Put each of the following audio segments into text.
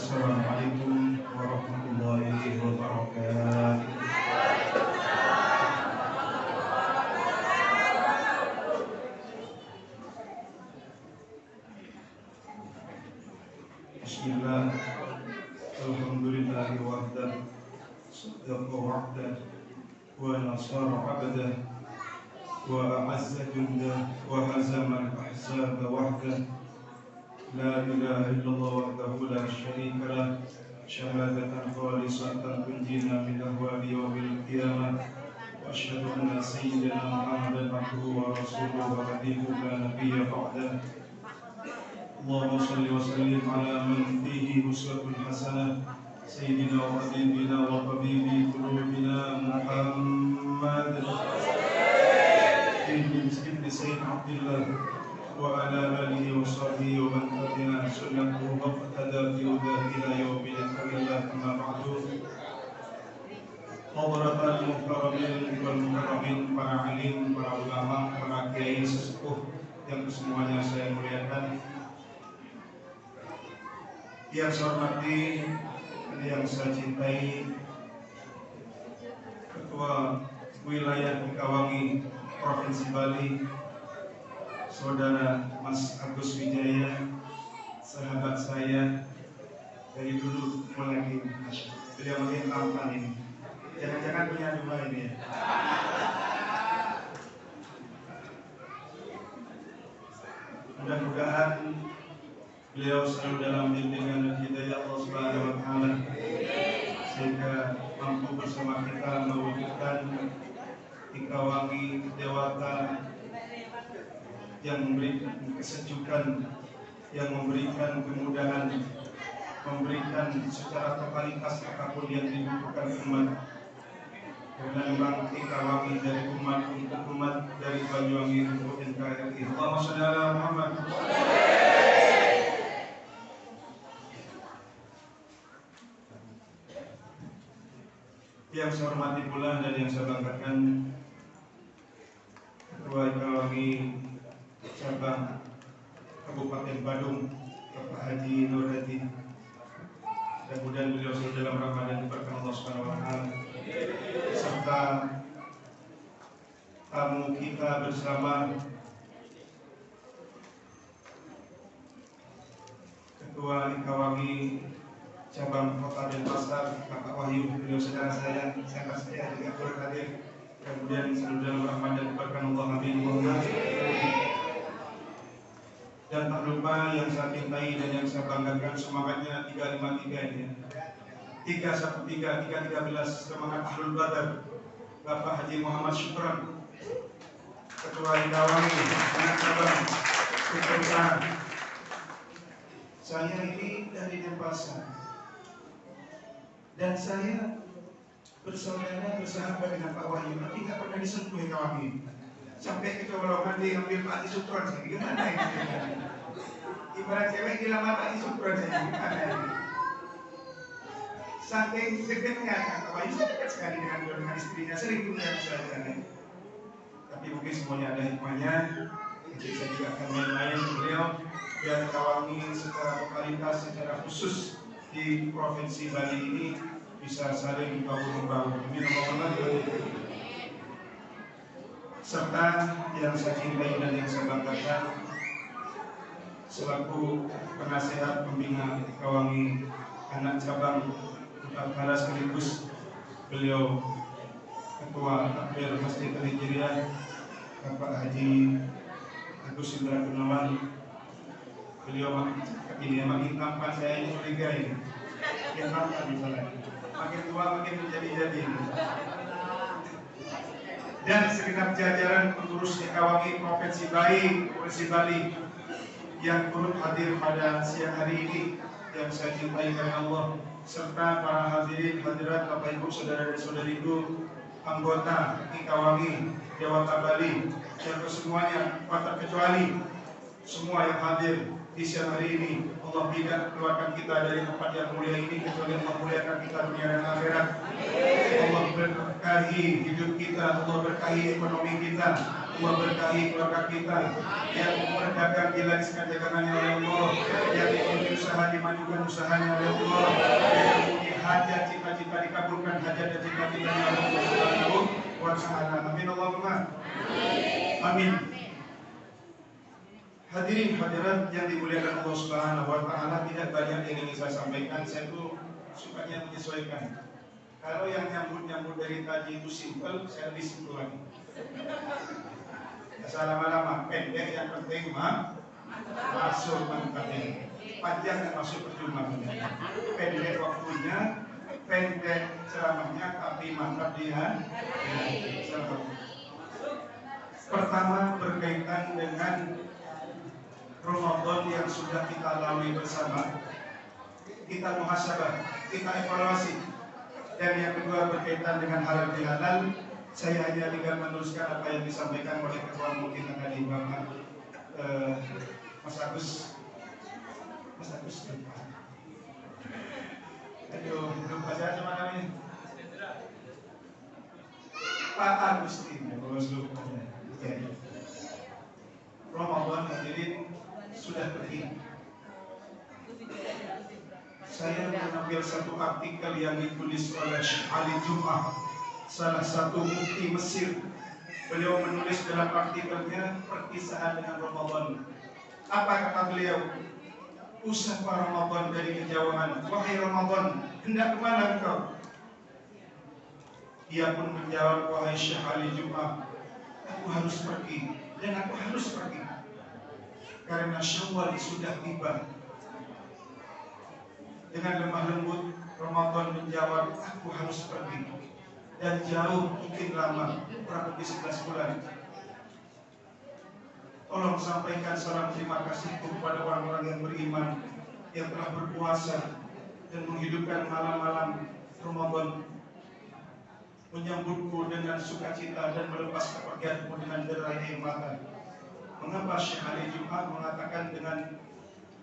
Assalamualaikum warahmatullahi wabarakatuh. Bismillah. Alhamdulillahi wahdah, sadaqa wa'dah, wa nasara 'abdah, wa a'azza jundah, wa hazama al-ahzaba wahdah. La ilaha illallah wahdahu la syarika lah, syahadatan khalisatan tunjina min ahwali yawmil qiyamah. Wa asyhadu anna sayyidina Muhammadan abduhu wa rasuluhu wa hadihu la nabiyya ba'dah. Allahumma salli wa sallim ala man fihi uswatun hasanah, sayyidina wa habibina wa habibi qulubina Muhammad ibn Sayyid Abdullah wa ala alihi wa sahbihi wa man tabi'a sunnatahu wa ihtada bi hudahu ila yaumil qiyamah. Amma ba'du. Hadratal mukarramin wal mukarramin, para alim, para ulama, para kiai sesepuh yang semuanya saya muliakan, yang saya hormati, yang saya cintai, Ketua Wilayah Pekawangi Provinsi Bali, Saudara Mas Agus Wijaya, sahabat saya dari dulu mulai beliau makin tampan ini. Jangan-jangan punya dua ini ya. Mudah-mudahan beliau selalu dalam bimbingan dan hidayah Allah Subhanahu wa taala, sehingga mampu bersama kita mewujudkan Pekawangi Dewata yang memberikan kesejukan, yang memberikan kemudahan, memberikan secara totalitas apapun yang dibutuhkan umat. Karena memang Pekawangi dari umat untuk umat, dari Banyuwangi untuk NKRI. Allahumma shalli ala Muhammad. Yang saya hormati pula dan yang saya banggakan, Ketua Pekawangi Cabang Kabupaten Badung, Bapak Haji Nur Hadi. Mudah-mudahan beliau selalu dalam rahmat dan berkah Allah Subhanahu wa taala, serta tamu kita bersama Ketua Pekawangi Cabang Kota Denpasar, Bapak Wahyu, beliau saudara saya, sahabat saya juga turut hadir. Kemudian selalu dalam rahmat dan berkah Allah, amin. Dan tak lupa yang saya cintai dan yang saya banggakan, semangatnya 353 ini, 313, 313, semangat Ahlul Badar, Bapak Haji Muhammad Syukran, Ketua Pekawangi anak cabang Syukran. Saya ini dari Denpasar dan saya bersaudara, bersahabat dengan Pak Wahyu, tapi tidak pernah disentuh Pekawangi. Sampai kecolongan dia ambil Pak Haji Syukran, saya gimana ini? Ibarat cewek dilamar Pak Haji Syukran, saya gimana ini? Saking dekatnya Pak Wahyu, dekat sekali dengan istrinya, sering melihat saya. Tapi mungkin semuanya ada hikmahnya. Jadi saya juga akan main-main beliau biar Pekawangi secara totalitas, secara khusus di Provinsi Bali ini bisa saling bahu-membahu. Amin. Serta yang saya cintai dan yang saya banggakan, selaku penasehat pembina Pekawangi anak cabang Kepala sekaligus beliau Ketua Takbir Masjid Al-Hijriyah, Bapak Haji Agus Indra Gunawan. Beliau ini makin tampan, saya ini curiga ini. Makin tampan misalnya, makin tua makin menjadi-jadi. Dan segenap jajaran pengurus Pekawangi Provinsi Bali yang turut hadir pada siang hari ini, yang saya cintai karena Allah, serta para hadirin hadirat Bapak Ibu saudara dan saudariku, anggota Pekawangi Dewata Bali yang kesemuanya tak terkecuali semua yang hadir di siang hari ini. Allah tidak keluarkan kita dari tempat yang mulia ini kecuali Allah muliakan kita dunia dan akhirat. Allah berkahi hidup kita, Allah berkahi ekonomi kita, Allah berkahi keluarga kita, yang berdagang dilancarkan dagangannya oleh Allah, yang memiliki usaha dimajukan usahanya oleh Allah, yang mempunyai hajat cita-cita dikabulkan hajat dan cita-citanya oleh Allah Subhanahu wa Ta'ala. Amin Allahumma amin. Hadirin hadirat yang dimuliakan Allah Subhanahu wa Ta'ala, tidak banyak yang ingin saya sampaikan. Saya tuh sukanya menyesuaikan. Kalau yang nyambut dari tadi itu simpel, saya lebih simpel lagi. Asal lama-lama, pendek yang penting masuk mantapnya. Panjang yang masuk percuma. Pendek waktunya, pendek ceramahnya, tapi mantap dia. Pertama berkaitan dengan Ramadan yang sudah kita lalui bersama. Kita muhasabah, kita evaluasi. Dan yang kedua berkaitan dengan halal bihalal. Saya hanya tinggal meneruskan apa yang disampaikan oleh ketua mungkin tadi Bapak Mas Agus. Aduh, lupa saya cuma namanya Pak Agustin. Lupa. Jadi Ramadan hadirin sudah pergi. Saya mengambil satu artikel yang ditulis oleh Syekh Ali Jum'ah, salah satu mufti Mesir. Beliau menulis dalam artikelnya perpisahan dengan Ramadan. Apa kata beliau? Usapa Ramadan dari kejauhan. Wahai Ramadan, hendak kemana engkau? Dia pun menjawab, wahai Syekh Ali Jum'ah, aku harus pergi dan aku harus pergi karena Syawal sudah tiba. Dengan lemah lembut Ramadan menjawab, aku harus pergi dan jauh, mungkin lama, kurang lebih 11 bulan. Tolong sampaikan salam terima kasihku kepada orang-orang yang beriman, yang telah berpuasa dan menghidupkan malam-malam Ramadan, menyambutku dengan sukacita dan melepas kepergianku dengan derai air mata. Mengapa Syekh Ali Jum'ah mengatakan dengan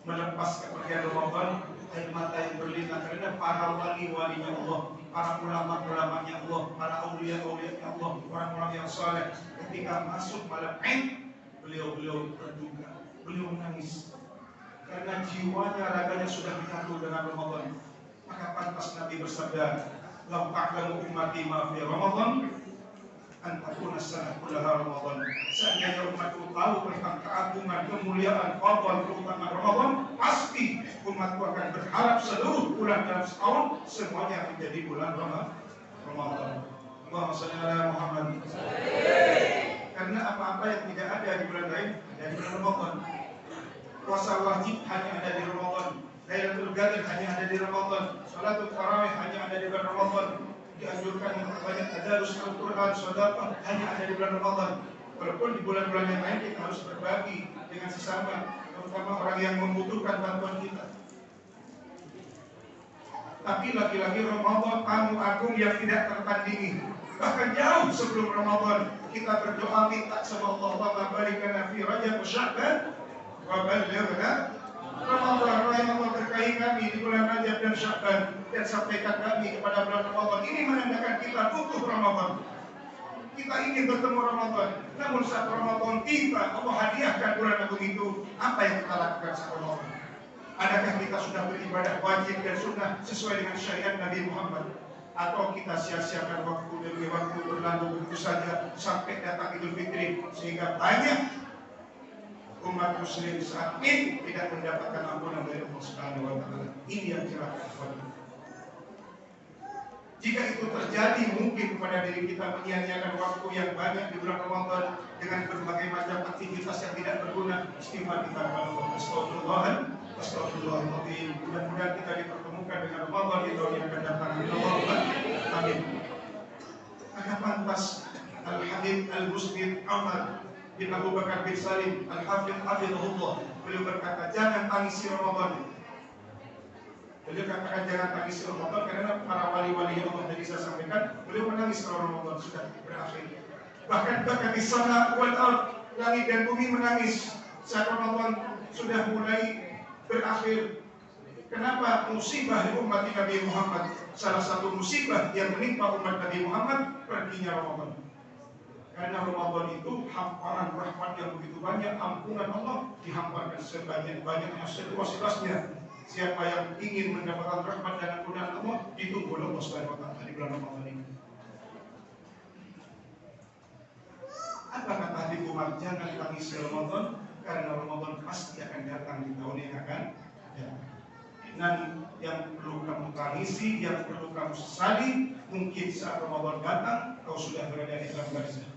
melepas kepergian Ramadan air mata yang berlinang? Karena para wali-walinya Allah, para ulama-ulamanya Allah, para aulia-aulianya Allah, orang-orang yang saleh, ketika masuk malam Aid, beliau berduka, beliau menangis karena jiwanya, raganya sudah menyatu dengan Ramadan. Maka pantas Nabi bersabda, "Lau ta'lamu ummati ma fi Ramadan, antakuna sanah kullaha Ramadan." Seandainya umatku tahu tentang keagungan, kemuliaan, fadl, keutamaan Ramadan, pasti umatku akan berharap seluruh bulan dalam setahun semuanya menjadi bulan Ramadan. Allahumma shalli ala Muhammad. Karena apa-apa yang tidak ada di bulan lain ada di bulan Ramadan. Puasa wajib hanya ada di Ramadan. Lailatul Qadar hanya ada di Ramadan. Salatul Tarawih hanya ada di bulan Ramadan. Dianjurkan memperbanyak tadarus Al-Quran, sedekah hanya ada di bulan Ramadan. Walaupun di bulan-bulan yang lain kita harus berbagi dengan sesama, terutama orang yang membutuhkan bantuan kita. Tapi lagi-lagi Ramadan tamu agung yang tidak tertandingi. Bahkan jauh sebelum Ramadan kita berdoa minta sama Allah, barik lana fi Rajab wa Sya'ban wa ballighna Ramadan. Ya Allah, berkahi kami di bulan Rajab dan Sya'ban dan sampaikan kami kepada bulan Ramadan. Ini menandakan kita butuh Ramadan. Kita ingin bertemu Ramadan. Namun saat Ramadan tiba, Allah hadiahkan bulan agung itu. Apa yang kita lakukan saat Ramadan? Adakah kita sudah beribadah wajib dan sunnah sesuai dengan syariat Nabi Muhammad? Atau kita sia-siakan waktu demi waktu berlalu begitu saja sampai datang Idul Fitri, sehingga banyak umat muslim saat ini tidak mendapatkan ampunan dari Allah Subhanahu wa Ta'ala. Ini yang celaka. Jika itu terjadi, mungkin kepada diri kita menyia-nyiakan waktu yang banyak di bulan Ramadan dengan berbagai macam aktivitas yang tidak berguna. Istighfar kita kepada Allah. Astagfirullahaladzim. Mudah-mudahan kita dipertemukan dengan Ramadan di tahun yang akan datang. Amin. Maka pantas Al-Habib Al-Muslim Umar bin Abu Bakar bin Salim Al-Hafidh Hafidhullah, beliau berkata, jangan tangisi Ramadan. Beliau katakan jangan tangisi Ramadan karena para wali-wali yang Allah tadi saya sampaikan, beliau menangis kalau Ramadan sudah berakhir. Bahkan di sana wal ard, langit dan bumi menangis saat Ramadan sudah mulai berakhir. Kenapa? Musibah di umat Nabi Muhammad. Salah satu musibah yang menimpa umat Nabi Muhammad, perginya Ramadan. Karena Ramadan itu hamparan rahmat yang begitu banyak, ampunan Allah dihamparkan sebanyak-banyaknya, seluas-luasnya. Siapa yang ingin mendapatkan rahmat dan ampunan Allah, ditunggu oleh Allah Subhanahu wa taala di bulan Ramadan ini. Apa kata Habib Umar? Jangan tangisi Ramadan, karena Ramadan pasti akan datang di tahun yang akan datang. Dan yang perlu kamu tangisi, yang perlu kamu sesali, mungkin saat Ramadan datang, kau sudah berada di alam barzakh.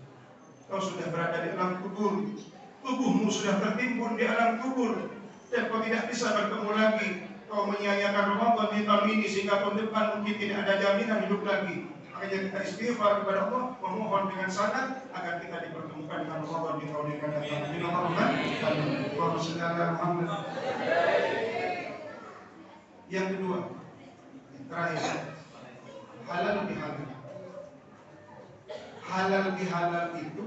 Kau sudah berada di alam kubur. Tubuhmu sudah tertimbun di alam kubur. Dan kau tidak bisa bertemu lagi. Kau menyia-nyiakan Ramadan di tahun ini, sehingga tahun depan mungkin tidak ada jaminan hidup lagi. Makanya kita istighfar kepada Allah, memohon dengan sangat agar kita dipertemukan dengan Ramadan di tahun yang akan datang. Allahumma shalli ala Muhammad. Yang kedua, terakhir, halal bihalal. Halal bihalal itu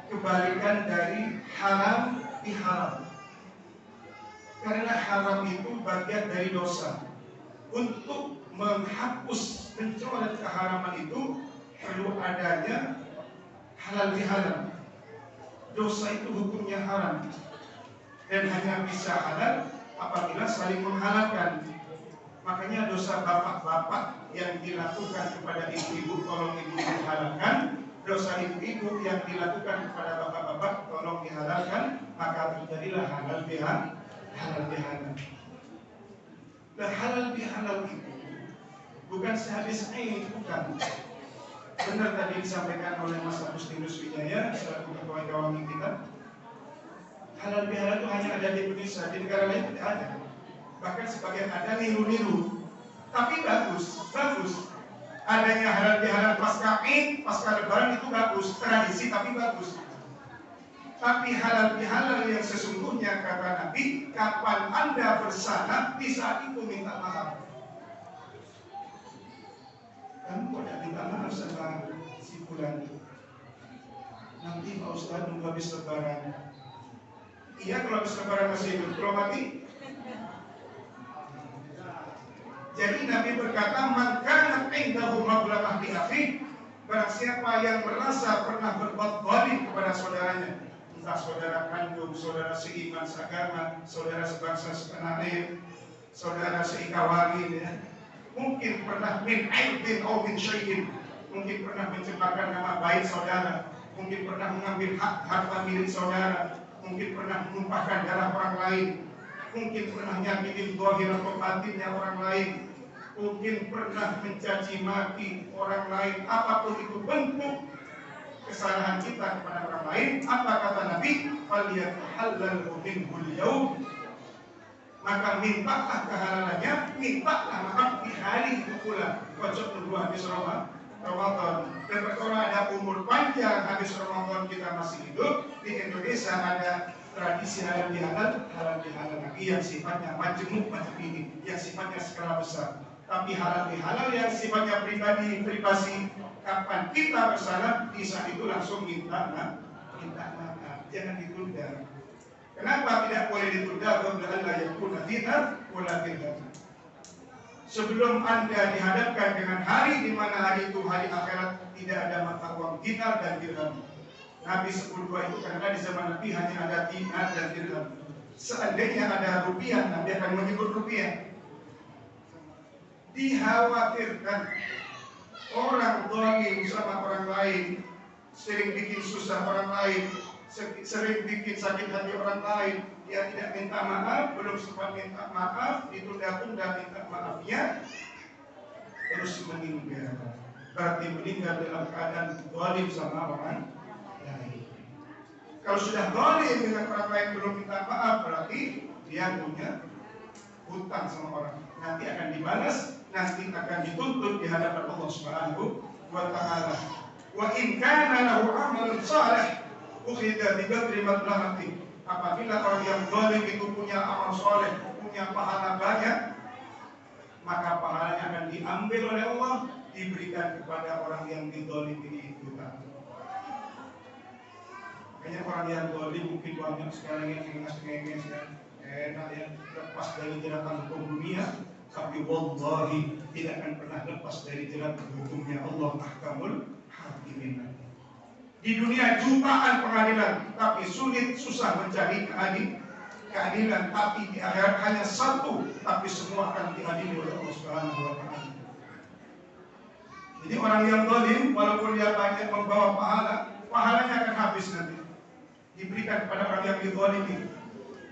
kebalikan dari haram biharam. Karena haram itu bagian dari dosa. Untuk menghapus, mencoret keharaman itu perlu adanya halal bihalal. Dosa itu hukumnya haram dan hanya bisa halal apabila saling menghalalkan. Makanya dosa bapak-bapak yang dilakukan kepada ibu-ibu, tolong ibu-ibu halalkan. Dosa ibu-ibu yang dilakukan kepada bapak-bapak, tolong dihalalkan. Maka terjadilah halal bihalal. Dan halal bihalal itu bukan sehabis ain, bukan. Benar tadi disampaikan oleh Mas Agustinus Wijaya selaku ketua Gawami kita. Halal bihalal itu hanya ada di Indonesia, di negara lain tidak ada. Bahkan sebagian ada niru-niru. Tapi bagus. Adanya halal bihalal pasca Id, pasca Lebaran itu bagus, tradisi tapi bagus. Tapi halal bihalal yang sesungguhnya kata Nabi, kapan Anda bersalah di saat itu minta maaf. Kamu kok tidak minta maaf sama si fulan? Nanti Pak Ustaz nunggu habis Lebaran. Iya, kalau habis Lebaran masih hidup, kalau mati. Jadi Nabi berkata, man kana indahu mablamah bi akhi, barang siapa yang merasa pernah berbuat zalim kepada saudaranya, entah saudara kandung, saudara seiman seagama, saudara sebangsa setanah air, saudara seikawali, ya. Mungkin pernah min aibin atau min syai'in, mungkin pernah mencemarkan nama baik saudara, mungkin pernah mengambil hak harta milik saudara, mungkin pernah menumpahkan darah orang lain, mungkin pernah nyakitin zahir atau batinnya orang lain, mungkin pernah mencaci maki orang lain. Apapun itu bentuk kesalahan kita kepada orang lain, apa kata Nabi? Falyatahallalhu minhul yaum, maka mintalah kehalalannya, mintalah maaf di hari itu pula. Kocok kedua habis Ramadan. Dan kalau ada umur panjang habis Ramadan kita masih hidup, di Indonesia ada tradisi halal bihalal lagi yang sifatnya majemuk macam ini, yang sifatnya skala besar. Tapi halal bihalal yang sifatnya privasi, kapan kita bersalah di saat itu langsung minta maaf, jangan ditunda. Kenapa tidak boleh ditunda? Qabla an la yakuna dinar wala dirham. Sebelum Anda dihadapkan dengan hari di mana hari itu hari akhirat, tidak ada mata uang dinar dan dirham. Nabi sebut dua itu karena di zaman Nabi hanya ada dinar dan dirham. Seandainya ada rupiah, Nabi akan menyebut rupiah. Dikhawatirkan orang zalim sama orang lain, sering bikin susah orang lain, sering bikin sakit hati orang lain. Dia tidak minta maaf, belum sempat minta maaf, ditunda-tunda minta maafnya, terus meninggal. Berarti meninggal dalam keadaan zalim sama orang lain. Kalau sudah zalim dengan orang lain belum minta maaf, berarti dia punya hutang sama orang. Nanti akan dibalas, nanti akan dituntut di hadapan Allah Subhanahu wa taala. Wa in kana lahu amalun salih ukhidha bi qadri matlahati. Apabila orang yang zalim itu punya amal soleh, punya pahala banyak, maka pahalanya akan diambil oleh Allah, diberikan kepada orang yang dizalimi itu. Makanya orang yang zalim mungkin banyak sekarang yang ngenges enak ya, lepas dari jeratan hukum dunia, tapi wallahi tidak akan pernah lepas dari jeratan hukumnya Allah, ahkamul hakimin. Di dunia jutaan pengadilan, tapi susah mencari keadilan. Tapi di akhirat hanya satu, tapi semua akan diadili oleh Allah Subhanahu wa Ta'ala. Jadi orang yang zalim, walaupun dia banyak membawa pahalanya akan habis nanti. Diberikan kepada orang yang dizalimi.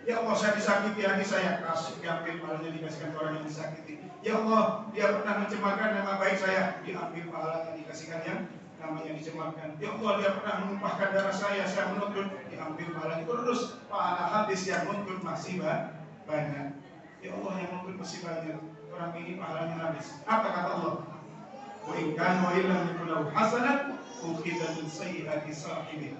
Ya Allah, saya disakiti hati saya, kasih diambil pahalanya dikasihkan ke orang yang disakiti. Ya Allah, dia pernah mencemarkan nama baik saya, diambil pahalanya dikasihkan yang namanya dicemarkan. Ya Allah, dia pernah menumpahkan darah saya menuntut, diambil pahalanya. Terus pahala habis, yang menuntut masih banyak. Ya Allah, yang menuntut masih banyak. Orang ini pahalanya habis. Apa kata Allah? Wa in kana illam yakul hasanat ukhidha min sayyiati sahibi.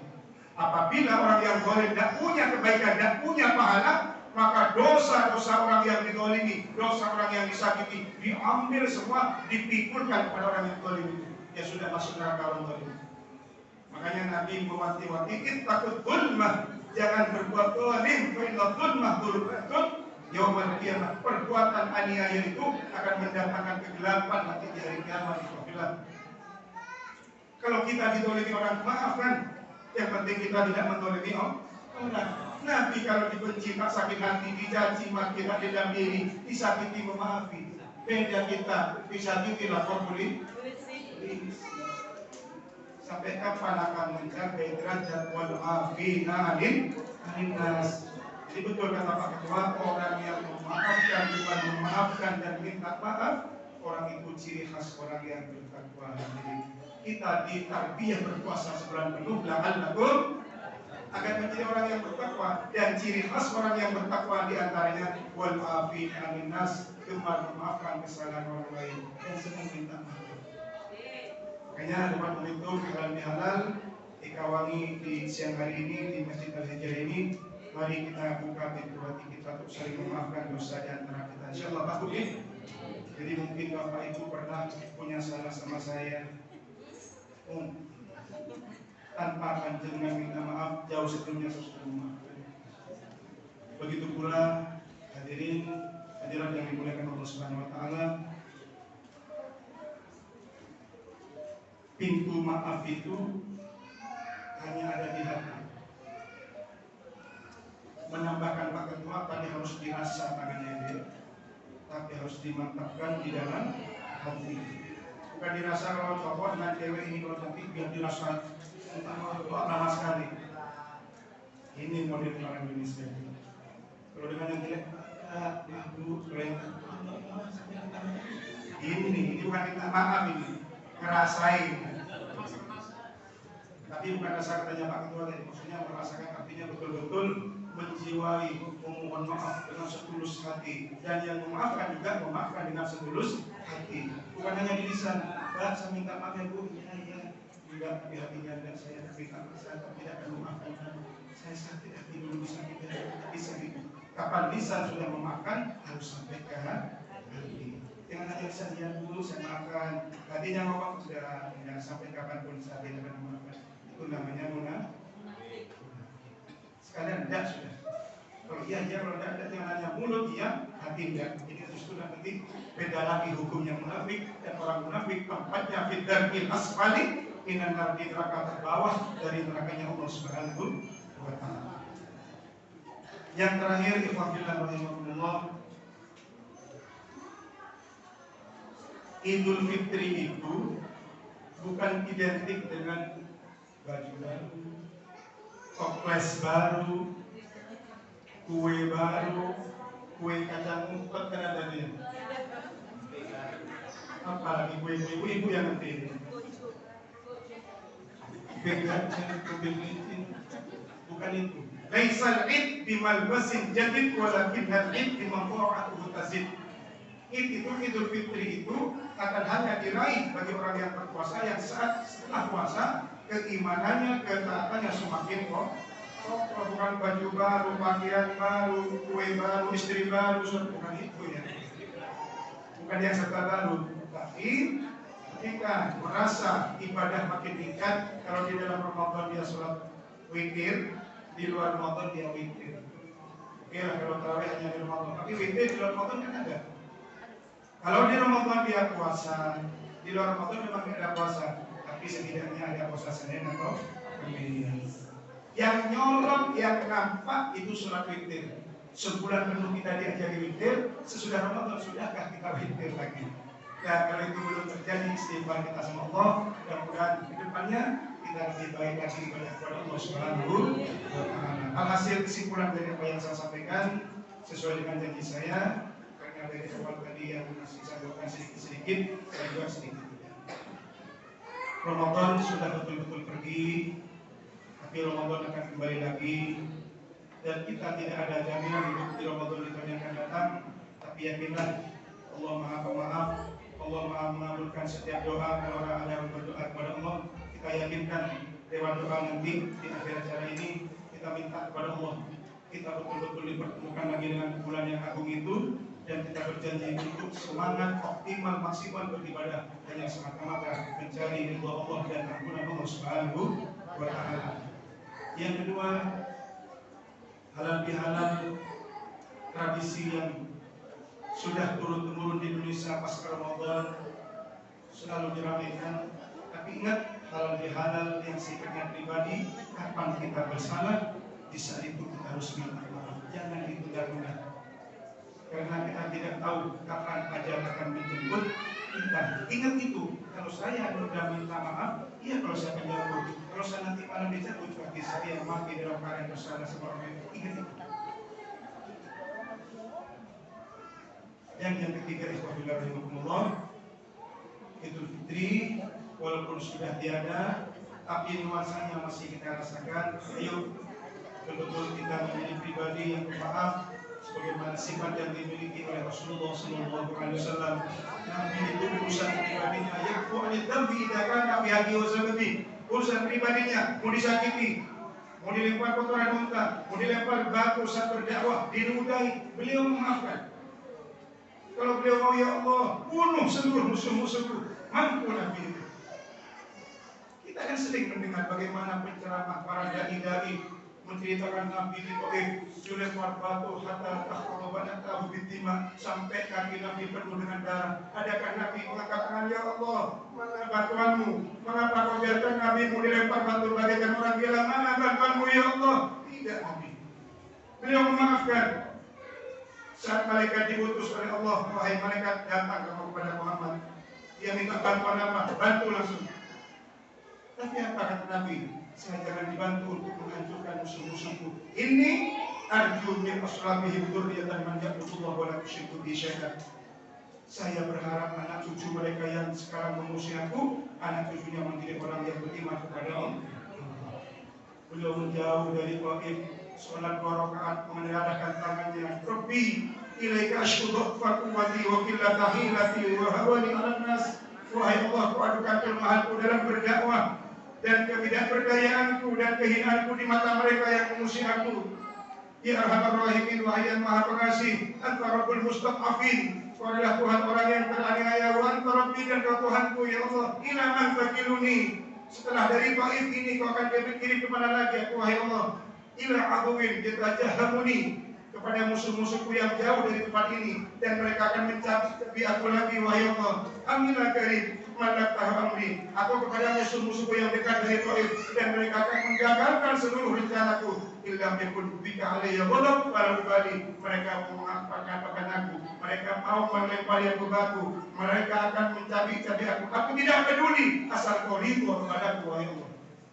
Apabila orang yang zalim tidak punya kebaikan, tidak punya pahala, maka dosa-dosa orang yang dizalimi, dosa orang yang disakiti, diambil semua, dipikulkan kepada orang yang zalim itu. Ya sudah masuk neraka orang zalim. Makanya Nabi mewanti-wanti, ittaqul dzulmah, jangan berbuat zalim, fa inna dzulmah dzulmatun yaumil qiyamah. Perbuatan aniaya itu akan mendatangkan kegelapan nanti di hari kiamat. Kalau kita dizalimi orang, maafkan. Yang penting kita tidak menzalimi orang. Nabi kalau dibenci tak sakit hati, dicaci maki, tak dendam diri, disakiti memaafi. Beda kita, disakiti lapor polisi. Sampai kapan akan mencapai derajat wal afina anil nas. Jadi betul kata Pak Ketua, orang yang memaafkan bukan memaafkan dan minta maaf, orang itu ciri khas orang yang bertakwa. Jadi kita ditarbiyah berpuasa sebulan penuh, la'allakum akan menjadi orang yang bertakwa. Dan ciri khas orang yang bertakwa diantaranya wal afin anin nas, gemar memaafkan kesalahan orang lain dan senang minta maaf. Makanya dapat momentum halal bihalal dikawangi di siang hari ini di Masjid Al-Hijrah ini. Mari kita buka pintu hati kita untuk saling memaafkan dosa di antara kita. Insyaallah Pak Budi. Jadi mungkin Bapak Ibu pernah punya salah sama saya. Tanpa panjenengan minta maaf jauh sebelumnya saya sudah memaafkan. Begitu pula hadirat yang dimuliakan Allah Subhanahu wa Ta'ala, pintu maaf itu hanya ada di hati. Menambahkan Pak Ketua tadi harus dirasa tangannya dia, tapi harus dimantapkan di dalam hati. Bukan dirasa kalau cowok dengan cewek ini kalau cantik biar dirasa lama sekali. Ini model orang Indonesia. Kalau dengan yang jelek, aduh, keren. Ini bukan minta maaf ini, ngerasain. Tapi bukan rasa katanya Pak Ketua tadi, maksudnya merasakan artinya betul-betul menjiwai, memohon maaf dengan setulus hati, dan yang memaafkan juga memaafkan dengan setulus hati. Bukan hanya di lisan, Pak saya minta maaf ya Bu, iya, tidak di hatinya tidak saya minta maaf, saya tidak akan memaafkan kamu. Saya sakit hati dulu sakit hati sakit. Kapan lisan sudah memaafkan harus sampai ke hati. Jangan hanya lisan dia dulu saya maafkan, hatinya ngomong sudah tidak sampai kapanpun saya tidak akan memaafkan. Itu namanya munafik. Sekalian tidak sudah. Kalau iya, kalau tidak jangan hanya mulut iya, hati tidak. Ini justru nanti beda lagi hukumnya munafik dan orang munafik tempatnya fidaril asfali minan nar, di neraka terbawah dari nerakanya Allah Subhanahu wa Ta'ala. Yang terakhir, ikhwafillah rahimahullah, Idul Fitri itu bukan identik dengan baju baru, toples baru, kue baru, kue kacang umpet kan ada dia. Apalagi kue ibu yang nanti bukan itu. Laisal id bimalbasin jadid walakin al-id bimanfa'atuhu tazid. Itu Idul Fitri itu akan hanya diraih bagi orang yang berpuasa yang saat setelah puasa keimanannya, ketaatannya semakin bukan baju baru, pakaian baru, kue baru, istri baru, bukan itu ya. Bukan yang serta baru, tapi ketika merasa ibadah makin tingkat, kalau di dalam Ramadan dia sholat witir, di luar Ramadan dia witir. Oke lah kalau tarawih hanya di Ramadan, tapi witir di luar Ramadan kan ada. Kalau di Ramadan dia puasa, di luar Ramadan memang tidak ada puasa, tapi Tapi setidaknya ada puasa Senin atau Kamis. Yang nyolong, yang nampak itu sholat witir. Sebulan penuh kita diajari witir, sesudah Ramadan sudahkah kita witir lagi? Nah, kalau itu belum terjadi, istighfar kita sama Allah. Mudah-mudahan ke depannya kita lebih baik lagi ibadah kepada Allah Subhanahu wa Ta'ala. Alhasil kesimpulan dari apa yang saya sampaikan sesuai dengan janji saya, karena dari awal tadi yang masih saya lakukan sedikit-sedikit, saya juga sedikit. Ramadan sudah betul-betul pergi, tapi Ramadan akan kembali lagi, dan kita tidak ada jaminan hidup di Ramadan itu yang akan datang. Tapi yakinlah Allah Maha Pemaaf, Allah Maha mengabulkan setiap doa. Kalau orang ada yang berdoa kepada Allah, kita yakinkan lewat doa nanti di akhir acara ini kita minta kepada Allah, kita betul-betul dipertemukan lagi dengan bulan yang agung itu, dan kita berjanji untuk semangat optimal maksimal beribadah hanya semata-mata mencari ridha Allah dan ampunan Allah Subhanahu wa Ta'ala. Yang kedua, halal bihalal tradisi yang sudah turun-temurun di Indonesia pasca Ramadan selalu diramaikan. Tapi ingat, halal bihalal yang sifatnya pribadi, kapan kita bersalah, di saat itu kita harus minta maaf. Jangan ditunda-tunda, karena kita tidak tahu kapan ajal akan menjemput kita. Ingat itu, kalau saya sudah minta maaf, iya kalau saya menjemput. Kalau saya nanti malam dijemput, berarti saya mati dalam keadaan bersalah sama orang itu. Ingat itu. Yang ketiga, ikhwafillah rahimakumullah, Idul Fitri walaupun sudah tiada, tapi nuansanya masih kita rasakan. Ayo betul-betul kita menjadi pribadi yang pemaaf, sebagaimana sifat yang dimiliki oleh Rasulullah SAW. Nabi itu urusan pribadinya, yakfu anid dambi idza kana fi hadi wa sababi. Urusan pribadinya, mau disakiti, mau dilempar kotoran unta, mau dilempar batu saat berdakwah, diludahi, beliau memaafkan. Kalau beliau mau, ya Allah, bunuh seluruh musuh-musuhku, mampu Nabi itu. Kita kan sering mendengar bagaimana penceramah para dai-dai menceritakan Nabi di Taif, dilempar batu hatta takhruban tahu bitima, sampai kaki Nabi penuh dengan darah. Adakah Nabi mengatakan, ya Allah, mana bantuanmu? Mengapa kau biarkan Nabi dilempar batu bagaikan orang gila? Mana bantuanmu, ya Allah? Tidak, Nabi. Beliau memaafkan. Saat malaikat diutus oleh Allah, wahai malaikat, datang kepada Muhammad. Dia minta bantuan apa? Bantu langsung. Tapi apa kata Nabi? Saya jangan dibantu untuk menghancurkan musuh-musuhku. Ini arju min aslabihim dzurriyyatan man ya'budullah wa la yusyriku bihi syai'an. Saya berharap anak cucu mereka yang sekarang mengusir aku, anak cucunya menjadi orang yang beriman kepada Allah. Beliau menjauh dari Taif, sholat 2 rakaat, mengadahkan tangannya, Rabbi ilaika ashku dha'fa quwwati wa qillata hilati wa hawani 'alan nas. Wahai Allah, ku adukan kelemahanku dalam berdakwah dan ketidakberdayaanku dan kehinaanku di mata mereka yang mengusir aku. Ya Arhamar Rahimin, wahai yang Maha Pengasih, Anta Rabbul Mustad'afin, Kau adalah Tuhan orang yang teraniaya, wa Anta Rabbi, dan Kau Tuhanku, ya Allah. Ila man fakiluni, setelah dari Taif ini Kau akan kirim kemana lagi aku, wahai Allah? Ila aduwin yatajahamuni, kepada musuh-musuhku yang jauh dari tempat ini, dan mereka akan mencabik aku lagi, wahai Allah. Aminah karim malak tahu amri, atau kepada musuh-musuhku yang dekat dari Taif, dan mereka akan menggagalkan seluruh rencanaku. Illa yakun bika alayya ghadab wala ubali, mereka mau mengapa-ngapakan aku, mereka mau melempari aku batu, mereka akan mencabik-cabik aku tidak peduli asal Kau ridho kepadaku, wahai Allah.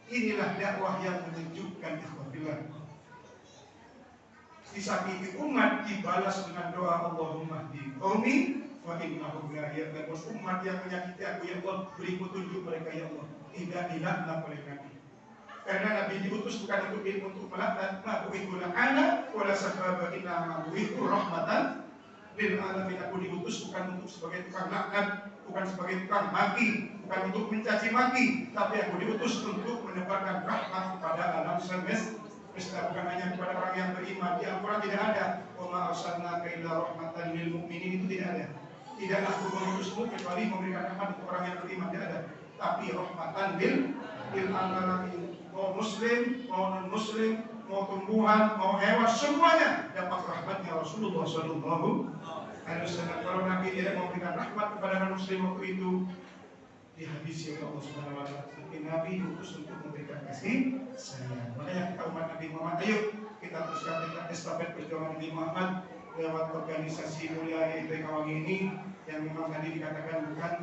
Inilah dakwah yang menunjukkan ikhwah. Disakiti umat dibalas dengan doa Allahumma hdi qaumi wa innahum la yahtadun. Umat yang menyakiti aku, ya Allah, beri petunjuk mereka, ya Allah. Tidak dilaknat oleh Nabi, karena Nabi diutus bukan untuk melaknat. Ma bu'itu la'ana wa la sababa inna ma bu'itu rahmatan lil alamin. Aku diutus bukan untuk sebagai tukang laknat, bukan sebagai tukang maki, bukan untuk mencaci maki, tapi aku diutus untuk menebarkan rahmat kepada alam semesta. Bukan hanya kepada orang yang beriman. Di Al-Quran tidak ada wa ma arsalnaka illa rahmatan lil mu'minin, itu tidak ada. Tidaklah aku mengutusmu kecuali memberikan rahmat untuk orang yang beriman, tidak ada. Tapi rahmatan lil alamin. Mau muslim, mau non muslim, mau tumbuhan, mau hewan, semuanya dapat rahmatnya Rasulullah SAW. Kalau Nabi tidak memberikan rahmat kepada non muslim waktu itu, dihabisi oleh Allah Subhanahu wa taala. Tapi Nabi diutus untuk memberikan kasih sayang. Makanya kita umat Nabi Muhammad, ayo kita teruskan estafet perjuangan Nabi Muhammad lewat organisasi mulia yaitu Kawangi ini, yang memang tadi dikatakan bukan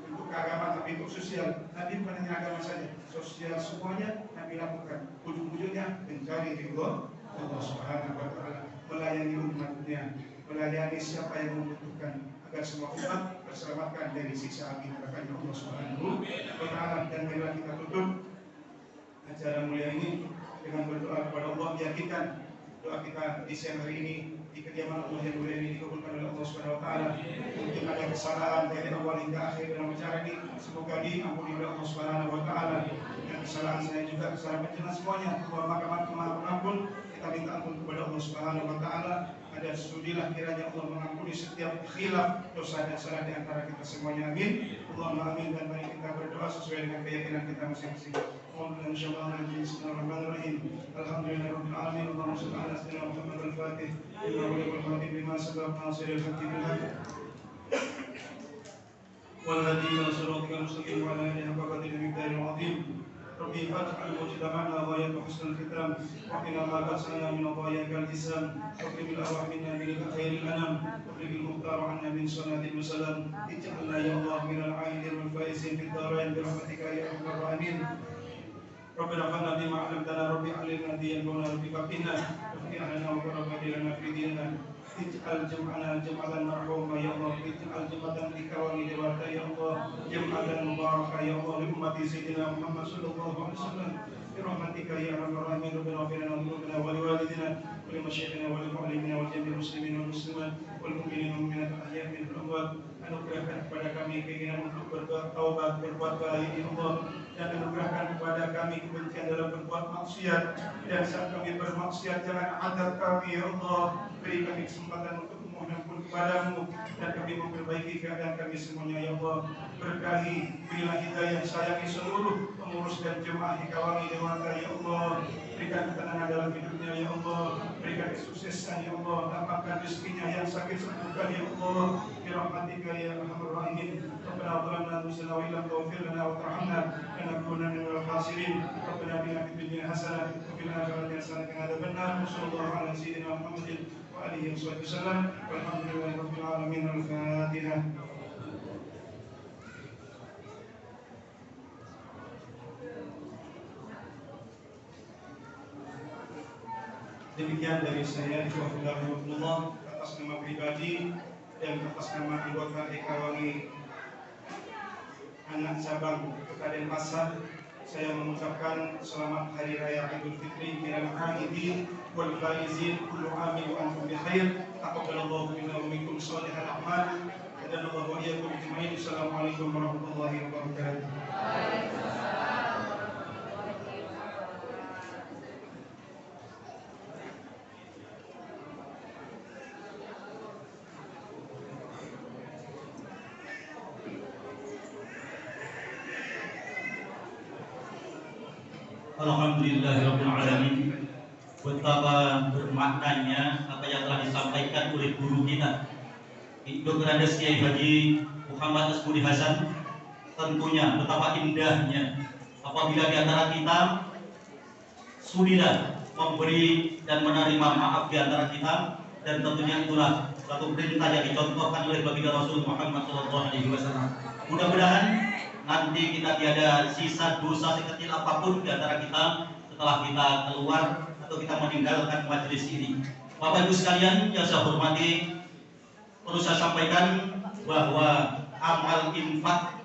untuk keagamaan tapi untuk sosial. Nabi bukan hanya agama saja, sosial semuanya Nabi lakukan. Ujung-ujungnya mencari ridho Allah Subhanahu wa taala, melayani umatnya, melayani siapa yang membutuhkan, agar semua umat terselamatkan dari siksa api neraka Allah Subhanahu wa taala. Dan marilah kita tutup acara mulia ini dengan berdoa kepada Allah, meyakinkan doa kita di siang hari ini di kediaman Allah yang mulia ini dikabulkan oleh Allah Subhanahu wa taala. Mungkin ada kesalahan dari awal hingga akhir dalam acara ini, semoga diampuni oleh Allah Subhanahu wa taala. Dan kesalahan saya juga, kesalahan penjelas semuanya, kemahapun kita minta ampun kepada Allah Subhanahu wa taala. Ada sudilah kiranya Allah mengampuni setiap khilaf, dosa dan salah di antara kita semuanya. Amin. Allahumma amin. Dan mari kita berdoa sesuai dengan keyakinan kita masing-masing. Bismillahirrahmanirrahim. Alhamdulillahirabbil alamin. Allahumma shalli ala sayyidina Muhammad al-Fatih lima ughliqa wal khatim lima sabaq nasiril haqqi bil haqq wal hadi ila siratikal mustaqim wa ala alihi haqqa qadrihi miqdaril azim. Rabbi faj'al mujtama'ana ghayatu husnul khitam wa qina ma qasana min dhayyakal isam wa qina al-arwah minna bil khairil anam wa bil mukhtar 'anna min sunatil musallam ij'alna ya Allah min al-'aidin wal faizin fid darain bi rahmatika ya arhamar rahimin. Rabbana fa'alna bima 'allamtana rabbi 'allimna diyanna rabbi faqihna wa fi'lana wa rabbana lana fi dinina ij'al jam'ana jam'atan marhuma ya Allah, ij'al jam'atan likawani dewata ya Allah, jam'atan mubarakah ya Allah, li ummati sayyidina Muhammad sallallahu alaihi wasallam bi rahmatika ya arhamar rahimin. Rabbana ighfir lana dhunubana wa li walidina wa li masyayikhina wa li mu'allimina wa jami'il muslimin wal muslimat wal mu'minina wal mu'minat ahya'i minhum al-amwat. Anugerahkan kepada kami keinginan untuk berbuat taubat, berbuat baik ya Allah, dan anugerahkan kepada kami kebencian dalam berbuat maksiat, dan saat kami bermaksiat jangan adab kami ya Allah. Beri kami kesempatan untuk memohon ampun kepadamu, dan kami memperbaiki keadaan kami semuanya ya Allah. Berkahi, berilah hidayah, sayangi seluruh pengurus dan jemaah Kawangi Dewata ya Allah. Berikan ketenangan dalam hidupnya ya Allah, berikan kesuksesan ya Allah, lapangkan rezekinya yang sakit sembuhkan ya Allah. Bi rahmatika ya arhamar rahimin. Rabbana zalamna anfusana wa illam taghfir lana wa tarhamna lanakunanna minal khasirin. Rabbana atina fid dunya hasanah wa fil akhirati hasanah wa qina adzabannar. Sallallahu ala sayyidina Muhammadin wa alihi wasallam. Walhamdulillahi rabbil alamin. Al-Fatihah. Demikian dari saya, Bismillahirrahmanirrahim, atas nama pribadi dan atas nama anggota Kawangi anak cabang Kaden Pasar, saya mengucapkan selamat Hari Raya Idul Fitri minal aidin wal faizin kullu amin wa antum bi khair. Taqabbalallahu minna wa minkum shalihal a'mal. Hadanallahu wa iyyakum ajma'in. Assalamualaikum warahmatullahi wabarakatuh. Alhamdulillahirabbil alamin. Betapa bermaknanya apa yang telah disampaikan oleh guru kita Dr. Andes Kiai Haji Muhammad Asbudi Hasan. Tentunya betapa indahnya apabila di antara kita sudilah memberi dan menerima maaf di antara kita, dan tentunya itulah satu perintah yang dicontohkan oleh baginda Rasul Muhammad SAW. Mudah-mudahan nanti kita tiada sisa dosa sekecil apapun di antara kita setelah kita keluar atau kita meninggalkan majelis ini. Bapak Ibu sekalian yang saya hormati, perlu saya sampaikan bahwa amal infak